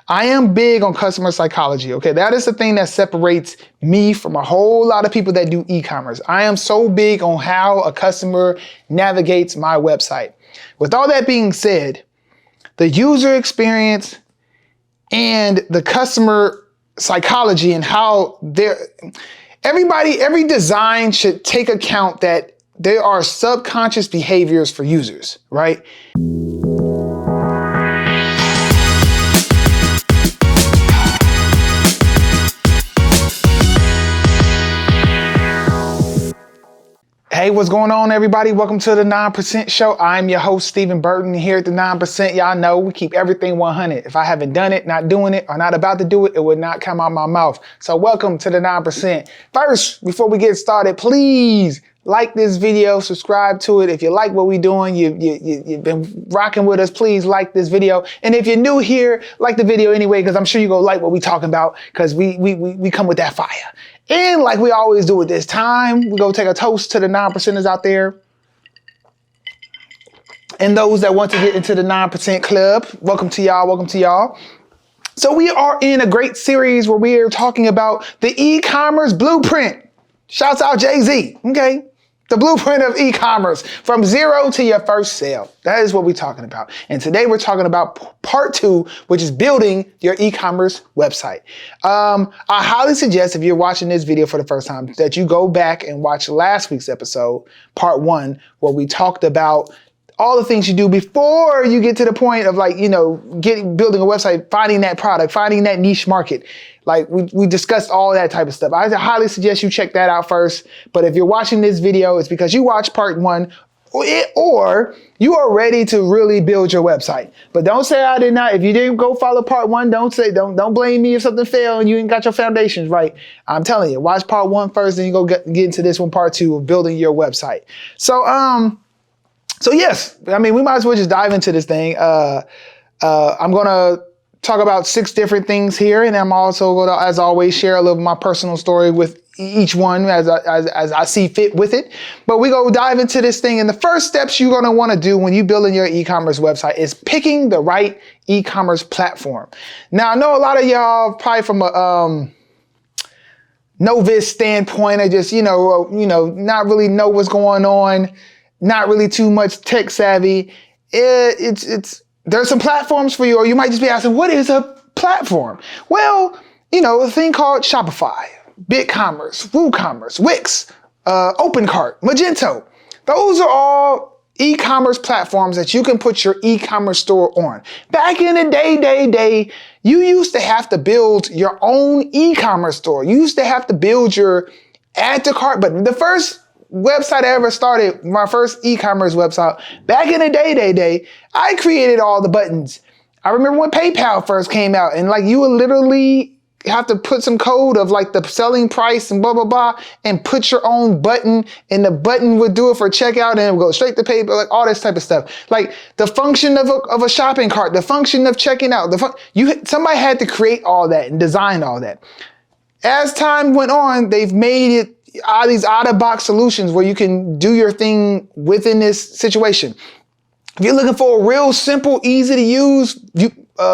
I am big on customer psychology, okay? That is the thing that separates me from a whole lot of people that do e-commerce. I am so big on how a customer navigates my website. With all that being said, the user experience and the customer psychology and how every design should take account that there are subconscious behaviors for users, right? Hey, what's going on, everybody? Welcome to the 9% Show. I'm your host, Steven Burton. Here at the 9%, y'all know we keep everything 100. If I haven't done it, not doing it, or not about to do it, it would not come out my mouth. So welcome to the 9%. First, before we get started, please like this video, subscribe to it. If you like what we're doing, you've been rocking with us, please like this video. And if you're new here, like the video anyway, because I'm sure you're gonna like what we're talking about, because we come with that fire. And like we always do at this time, we go take a toast to the 9%ers out there. And those that want to get into the 9% club, welcome to y'all, welcome to y'all. So we are in a great series where we are talking about the e-commerce blueprint. Shouts out Jay-Z, okay? The blueprint of e-commerce from zero to your first sale. That is what we're talking about. And today we're talking about part 2, which is building your e-commerce website. I highly suggest if you're watching this video for the first time that you go back and watch last week's episode, part 1, where we talked about all the things you do before you get to the point of building a website, finding that product, finding that niche market. Like we discussed all that type of stuff. I highly suggest you check that out first. But if you're watching this video, it's because you watched part 1 or you are ready to really build your website. But don't say I did not. If you didn't go follow part 1, don't blame me if something failed and you ain't got your foundations right. I'm telling you, watch part 1 first, then you go get into this one, part 2 of building your website. So yes, I mean, we might as well just dive into this thing. I'm going to talk about 6 different things here. And I'm also going to, as always, share a little of my personal story with each one as I see fit with it. But we go dive into this thing. And the first steps you're going to want to do when you're building your e-commerce website is picking the right e-commerce platform. Now, I know a lot of y'all probably from a novice standpoint, I just, not really know what's going on. Not really too much tech savvy. There's some platforms for you, or you might just be asking, what is a platform? Well, a thing called Shopify, BigCommerce, WooCommerce, Wix, OpenCart, Magento. Those are all e-commerce platforms that you can put your e-commerce store on. Back in the day, you used to have to build your own e-commerce store. You used to have to build your add to cart button. The first website I ever started, my first e-commerce website, back in the day, I created all the buttons. I remember when PayPal first came out and you would literally have to put some code of the selling price and blah, blah, blah, and put your own button, and the button would do it for checkout and it would go straight to PayPal, all this type of stuff. The function of a shopping cart, the function of checking out, somebody had to create all that and design all that. As time went on, they've made it these out-of-box solutions where you can do your thing within this situation. If you're looking for a real simple, easy to use,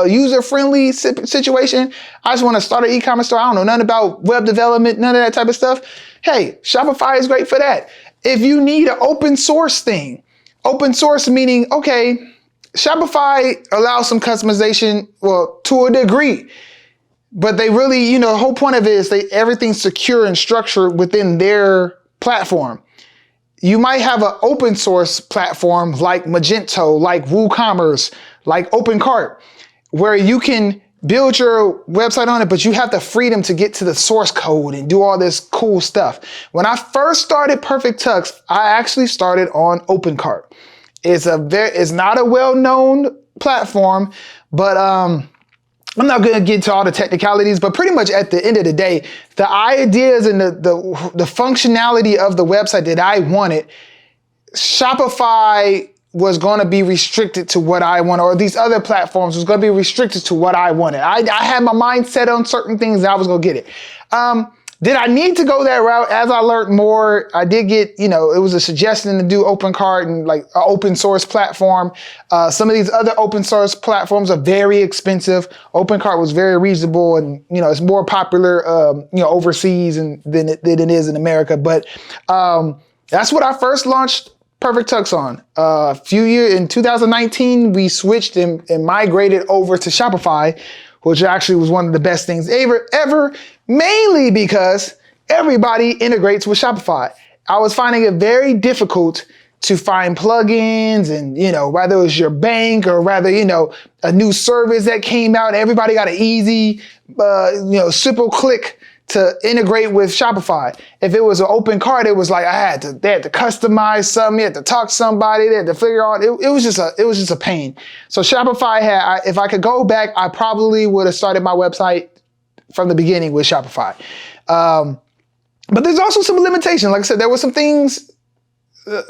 user-friendly situation, I just want to start an e-commerce store. I don't know nothing about web development, none of that type of stuff. Hey, Shopify is great for that. If you need an open source thing, open source meaning, okay, Shopify allows some customization, well, to a degree. But they really, the whole point of it is everything's secure and structured within their platform. You might have an open source platform like Magento, like WooCommerce, like OpenCart, where you can build your website on it, but you have the freedom to get to the source code and do all this cool stuff. When I first started perfecttux, I actually started on OpenCart. It's not a well-known platform, but I'm not going to get into all the technicalities, but pretty much at the end of the day, the ideas and the functionality of the website that I wanted, Shopify was going to be restricted to what I wanted, or these other platforms was going to be restricted to what I wanted. I had my mind set on certain things and I was going to get it. Did I need to go that route? As I learned more, I did get, it was a suggestion to do OpenCart and like an open source platform. Some of these other open source platforms are very expensive. OpenCart was very reasonable, and it's more popular, overseas than it is in America. But that's what I first launched perfecttux on. A few years in 2019, we switched and migrated over to Shopify, which actually was one of the best things ever, mainly because everybody integrates with Shopify. I was finding it very difficult to find plugins and, whether it was your bank or rather, a new service that came out, everybody got an easy, simple click to integrate with Shopify. If it was an open cart, it was like they had to customize something, you had to talk to somebody, they had to figure out, it was just a pain. So Shopify if I could go back, I probably would have started my website from the beginning with Shopify. But there's also some limitations. Like I said, there were some things,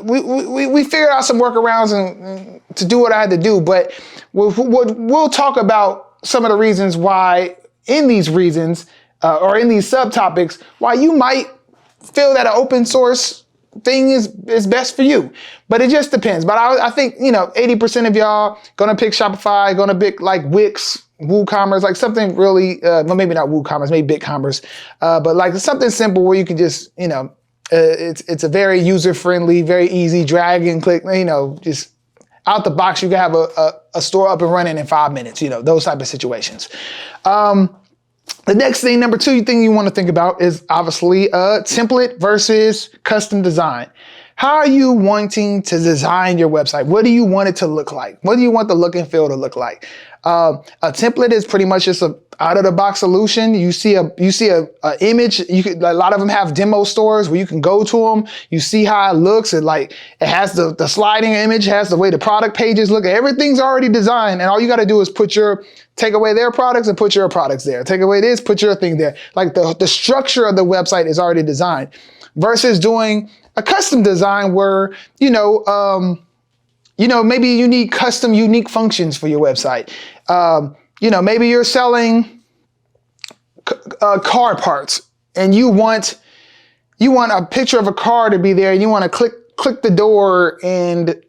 we figured out some workarounds and to do what I had to do, but we'll talk about some of the reasons why in these reasons, or in these subtopics, why you might feel that an open source thing is best for you. But it just depends. But I think, 80% of y'all gonna pick Shopify, gonna pick like Wix, WooCommerce, like something really, well, maybe not WooCommerce, maybe BigCommerce, but like something simple where you can just, it's a very user-friendly, very easy drag and click, just out the box, you can have a store up and running in 5 minutes, those type of situations. The next thing, number two thing you want to think about is obviously template versus custom design. How are you wanting to design your website? What do you want it to look like? What do you want the look and feel to look like? A template is pretty much just a out of the box solution. You see a image. A lot of them have demo stores where you can go to them. You see how it looks. It has the sliding image, has the way the product pages look. Everything's already designed, and all you got to do is take away their products and put your products there. Take away this, put your thing there. Like the structure of the website is already designed, versus doing a custom design where maybe you need custom, unique functions for your website. Maybe you're selling car parts, and you want a picture of a car to be there, and you want to click the door, and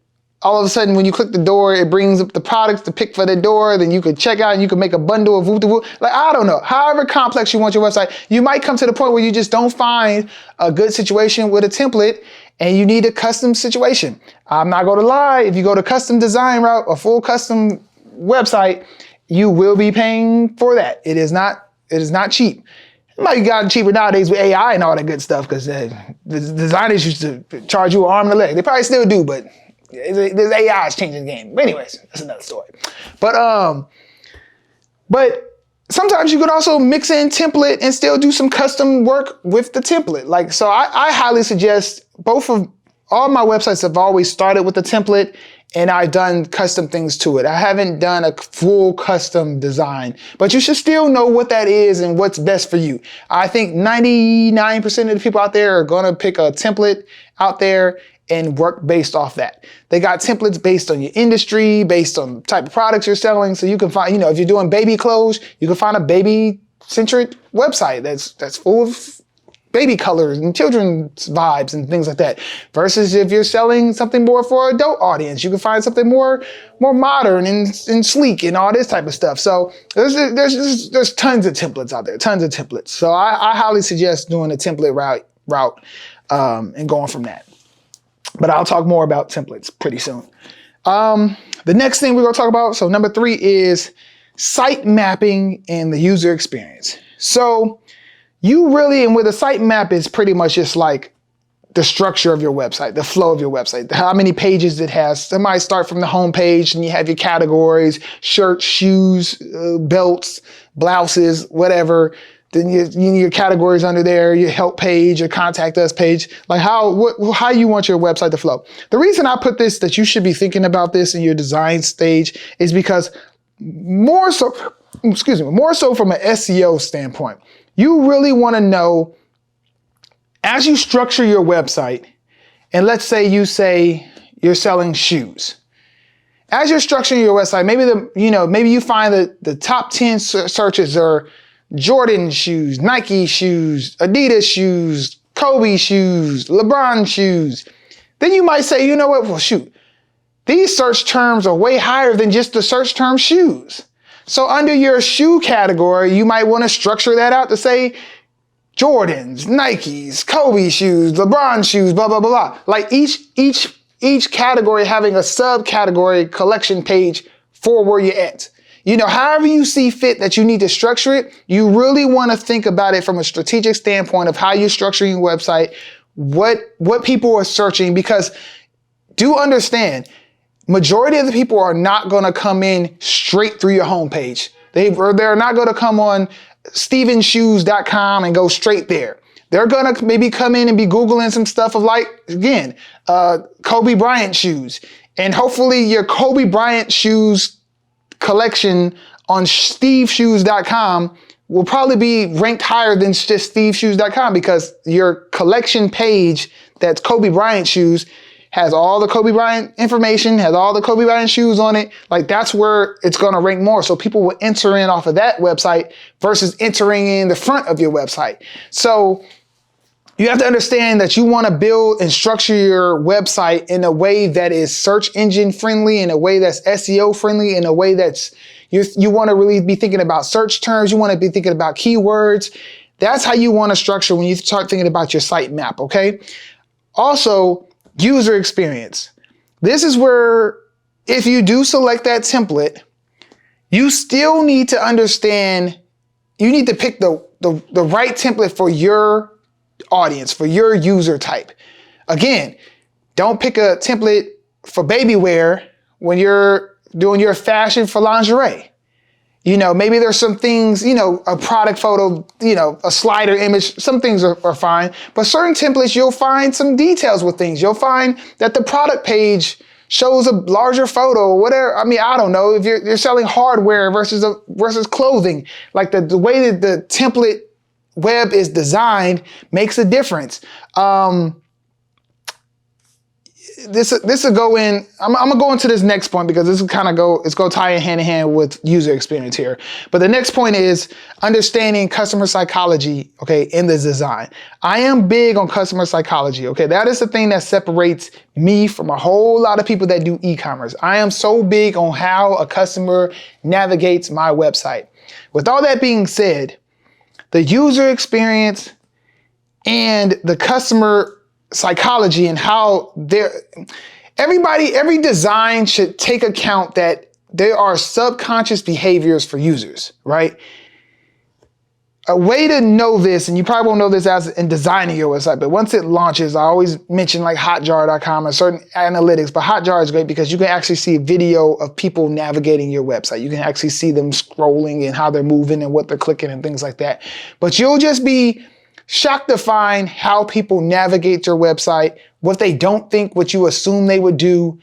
all of a sudden when you click the door, it brings up the products to pick for the door. Then you could check out and you can make a bundle of woo-de-woo. Like, I don't know, however complex you want your website, you might come to the point where you just don't find a good situation with a template and you need a custom situation. I'm not going to lie. If you go to custom design route, a full custom website, you will be paying for that. It is not cheap. It might have gotten cheaper nowadays with AI and all that good stuff, because the designers used to charge you an arm and a leg. They probably still do, but there's AI is changing the game. But anyways, that's another story. But sometimes you could also mix in template and still do some custom work with the template. Like, so I highly suggest all my websites have always started with a template, and I've done custom things to it. I haven't done a full custom design, but you should still know what that is and what's best for you. I think 99% of the people out there are going to pick a template out there and work based off that. They got templates based on your industry, based on the type of products you're selling. So you can find, if you're doing baby clothes, you can find a baby-centric website that's full of baby colors and children's vibes and things like that. Versus if you're selling something more for adult audience, you can find something more modern and sleek and all this type of stuff. So there's tons of templates out there, tons of templates. So I highly suggest doing a template route and going from that. But I'll talk more about templates pretty soon. The next thing we're going to talk about, so number 3 is site mapping and the user experience. So and with a site map is pretty much just like the structure of your website, the flow of your website, how many pages it has. It might start from the home page and you have your categories, shirts, shoes, belts, blouses, whatever. Then your categories under there, your help page, your contact us page, like how you want your website to flow. The reason I put this, that you should be thinking about this in your design stage, is because more so from an SEO standpoint, you really want to know, as you structure your website, and let's say you're selling shoes. As you're structuring your website, maybe you find that the top 10 searches are Jordan shoes, Nike shoes, Adidas shoes, Kobe shoes, LeBron shoes. Then you might say, you know what? Well, shoot, these search terms are way higher than just the search term shoes. So under your shoe category, you might want to structure that out to say Jordans, Nikes, Kobe shoes, LeBron shoes, blah, blah, blah, blah. Like each category having a subcategory collection page for where you're at. You know, however you see fit that you need to structure it, you really want to think about it from a strategic standpoint of how you're structuring your website, what people are searching, because do understand, majority of the people are not going to come in straight through your homepage. They're not going to come on stevenshoes.com and go straight there. They're going to maybe come in and be Googling some stuff of like, again, Kobe Bryant shoes. And hopefully your Kobe Bryant shoes collection on steveshoes.com will probably be ranked higher than just steveshoes.com, because your collection page that's Kobe Bryant shoes has all the Kobe Bryant information, has all the Kobe Bryant shoes on it. Like that's where it's going to rank more. So people will enter in off of that website versus entering in the front of your website. So you have to understand that you want to build and structure your website in a way that is search engine friendly, in a way that's SEO friendly, in a way that's, you want to really be thinking about search terms. You want to be thinking about keywords. That's how you want to structure when you start thinking about your site map, okay? Also, user experience. This is where if you do select that template, you still need to understand, you need to pick the right template for your audience, for your user type. Again, don't pick a template for baby wear when you're doing your fashion for lingerie. You know, maybe there's some things, you know, a product photo, you know, a slider image, some things are fine, but certain templates, you'll find some details with things. You'll find that the product page shows a larger photo or whatever. I mean, I don't know if you're selling hardware versus clothing, like the way that the template web is designed makes a difference. This will go in. I'm gonna go into this next point because this will kind of it's gonna tie in hand in hand with user experience here. But the next point is understanding customer psychology, okay, in the design. I am big on customer psychology, okay? That is the thing that separates me from a whole lot of people that do e-commerce. I am so big on how a customer navigates my website. With all that being said, the user experience and the customer psychology and how every design should take account that there are subconscious behaviors for users, right? A way to know this, and you probably won't know this as in designing your website, but once it launches, I always mention like hotjar.com and certain analytics, but Hotjar is great because you can actually see a video of people navigating your website. You can actually see them scrolling and how they're moving and what they're clicking and things like that. But you'll just be shocked to find how people navigate your website, what they don't think, what you assume they would do.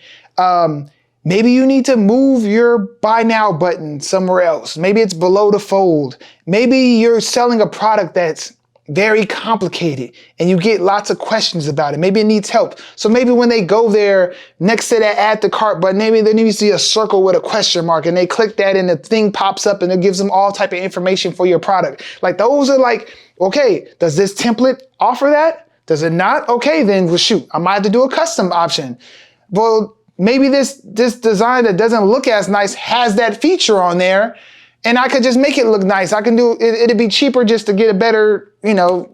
Maybe you need to move your buy now button somewhere else. Maybe it's below the fold. Maybe you're selling a product that's very complicated and you get lots of questions about it. Maybe it needs help. So maybe when they go there next to that add to cart button, maybe they need to see a circle with a question mark and they click that and the thing pops up and it gives them all type of information for your product. Like those are like, okay, does this template offer that? Does it not? Okay, then well, shoot, I might have to do a custom option. Well, maybe this design that doesn't look as nice has that feature on there and I could just make it look nice. I can do it. It'd be cheaper just to get a better, you know,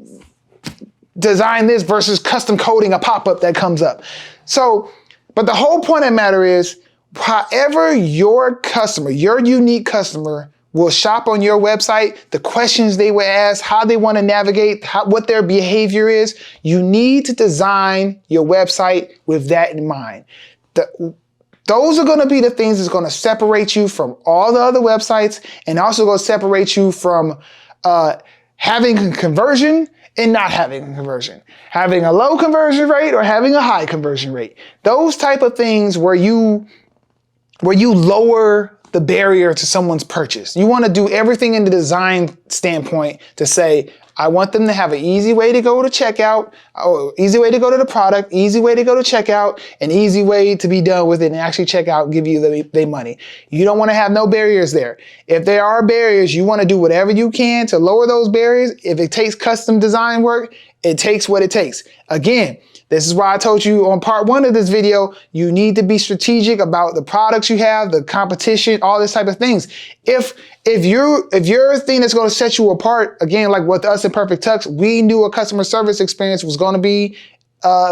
design this versus custom coding a pop-up that comes up. So, but the whole point of the matter is, however your customer, your unique customer will shop on your website, the questions they will ask, how they want to navigate, what their behavior is, you need to design your website with that in mind. Those are going to be the things that's going to separate you from all the other websites and also going to separate you from having a conversion and not having a conversion, having a low conversion rate or having a high conversion rate. Those type of things where you lower the barrier to someone's purchase. You want to do everything in the design standpoint to say, I want them to have an easy way to go to checkout, easy way to go to the product, easy way to go to checkout, an easy way to be done with it and actually check out and give you their money. You don't want to have no barriers there. If there are barriers, you want to do whatever you can to lower those barriers. If it takes custom design work, it takes what it takes. Again, this is why I told you on part 1 of this video, you need to be strategic about the products you have, the competition, all this type of things. If your thing that's going to set you apart, again, like with us at Perfect Tux, we knew a customer service experience was going to be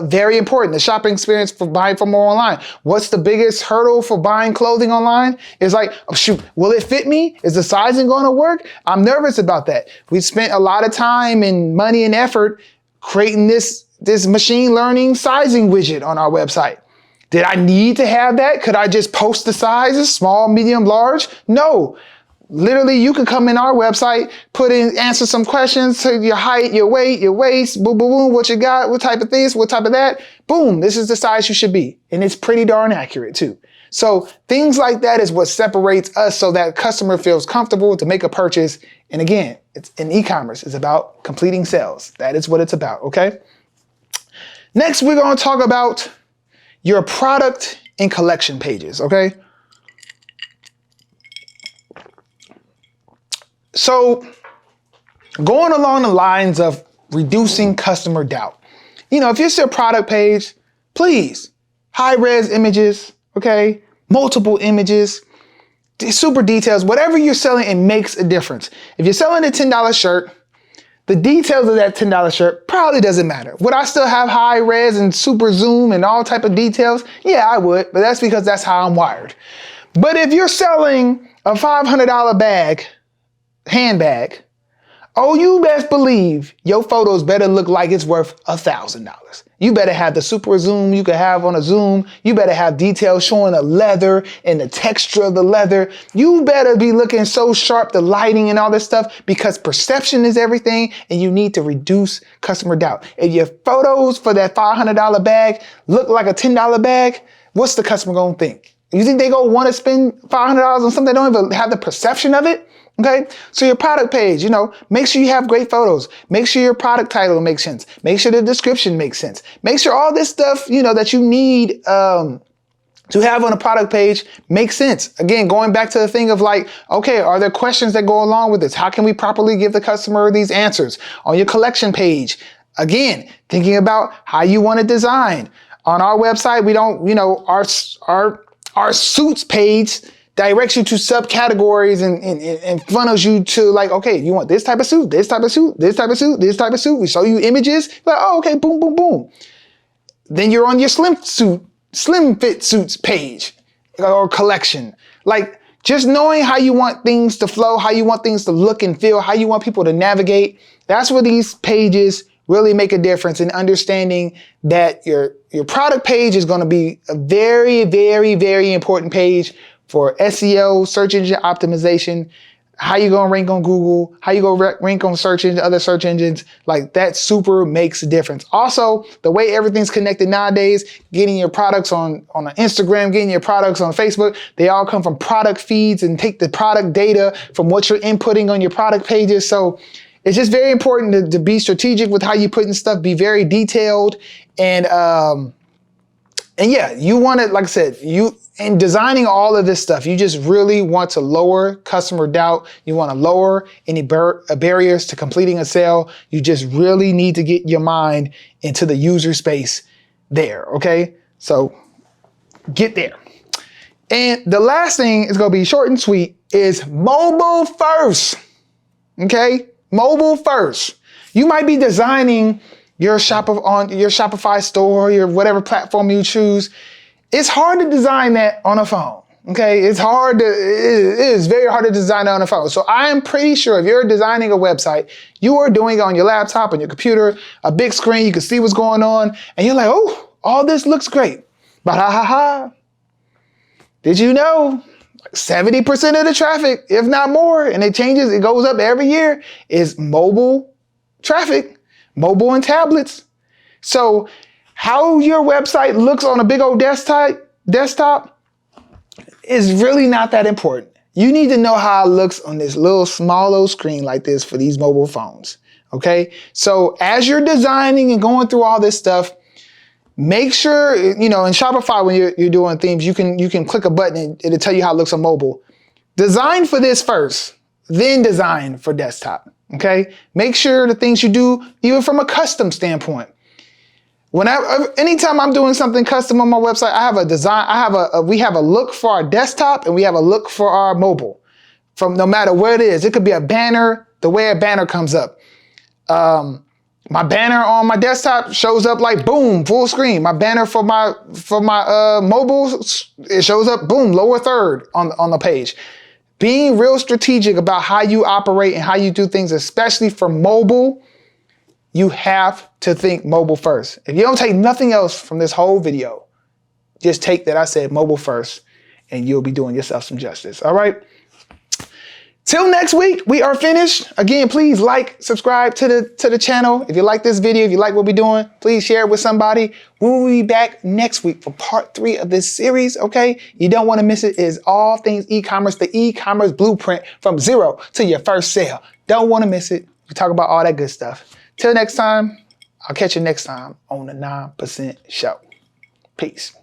very important. The shopping experience for buying from more online. What's the biggest hurdle for buying clothing online? It's like, oh, shoot, will it fit me? Is the sizing going to work? I'm nervous about that. We spent a lot of time and money and effort creating this machine learning sizing widget on our website. Did I need to have that? Could I just post the sizes, small, medium, large? No. Literally, you can come in our website, answer some questions to your height, your weight, your waist, boom, boom, boom, what you got, what type of this, what type of that. Boom, this is the size you should be. And it's pretty darn accurate too. So things like that is what separates us so that customer feels comfortable to make a purchase. And again, it's in e-commerce. It's about completing sales. That is what it's about, okay? Next, we're going to talk about your product and collection pages, okay? So going along the lines of reducing customer doubt. If it's your product page, please, high-res images, okay? Multiple images, super details, whatever you're selling, it makes a difference. If you're selling a $10 shirt, the details of that $10 shirt probably doesn't matter. Would I still have high res and super zoom and all type of details? Yeah, I would, but that's because that's how I'm wired. But if you're selling a $500 handbag, oh, you best believe your photos better look like it's worth $1,000. You better have the super zoom you could have on a Zoom. You better have details showing the leather and the texture of the leather. You better be looking so sharp, the lighting and all this stuff, because perception is everything and you need to reduce customer doubt. If your photos for that $500 bag look like a $10 bag, what's the customer gonna think? You think they gonna wanna spend $500 on something they don't even have the perception of it? Okay, so your product page, make sure you have great photos. Make sure your product title makes sense. Make sure the description makes sense. Make sure all this stuff, that you need to have on a product page makes sense. Again, going back to the thing of like, okay, are there questions that go along with this? How can we properly give the customer these answers? On your collection page, again, thinking about how you want it designed. On our website, we don't, our suits page directs you to subcategories and funnels you to like, okay, you want this type of suit, this type of suit, this type of suit, this type of suit. We show you images, like, oh, okay, boom, boom, boom. Then you're on your slim fit suits page or collection. Like just knowing how you want things to flow, how you want things to look and feel, how you want people to navigate. That's where these pages really make a difference in understanding that your product page is going to be a very, very, very important page for SEO, search engine optimization, how you gonna rank on Google, how you gonna rank on other search engines, like that super makes a difference. Also, the way everything's connected nowadays, getting your products on Instagram, getting your products on Facebook, they all come from product feeds and take the product data from what you're inputting on your product pages. So it's just very important to be strategic with how you put in stuff, be very detailed, and yeah, you want to, like I said, in designing all of this stuff, you just really want to lower customer doubt. You want to lower any barriers to completing a sale. You just really need to get your mind into the user space there, okay? So get there. And the last thing is going to be short and sweet is mobile first, okay? Mobile first. You might be designing your Shopify store, your whatever platform you choose. It's hard to design that on a phone, okay? It is very hard to design that on a phone. So I am pretty sure if you're designing a website, you are doing it on your laptop, on your computer, a big screen, you can see what's going on, and you're like, oh, all this looks great. But did you know 70% of the traffic, if not more, and it goes up every year, is mobile traffic, mobile and tablets. So how your website looks on a big old desktop is really not that important. You need to know how it looks on this small screen like this for these mobile phones. Okay. So as you're designing and going through all this stuff, make sure, you know, in Shopify, when you're doing themes, you can click a button and it'll tell you how it looks on mobile. Design for this first, then design for desktop. Okay. Make sure the things you do, even from a custom standpoint. Anytime I'm doing something custom on my website, I have a design. We have a look for our desktop and we have a look for our mobile. From no matter where it is, it could be a banner, the way a banner comes up. My banner on my desktop shows up like boom, full screen. My banner for my mobile, it shows up boom, lower third on the page. Being real strategic about how you operate and how you do things, especially for mobile, you have to think mobile first. If you don't take nothing else from this whole video, just take that I said mobile first and you'll be doing yourself some justice. All right. Till next week, we are finished. Again, please like, subscribe to the channel. If you like this video, if you like what we're doing, please share it with somebody. We will be back next week for part 3 of this series, okay? You don't want to miss it. It is all things e-commerce, the e-commerce blueprint from zero to your first sale. Don't want to miss it. We talk about all that good stuff. Till next time, I'll catch you next time on the 9% Show. Peace.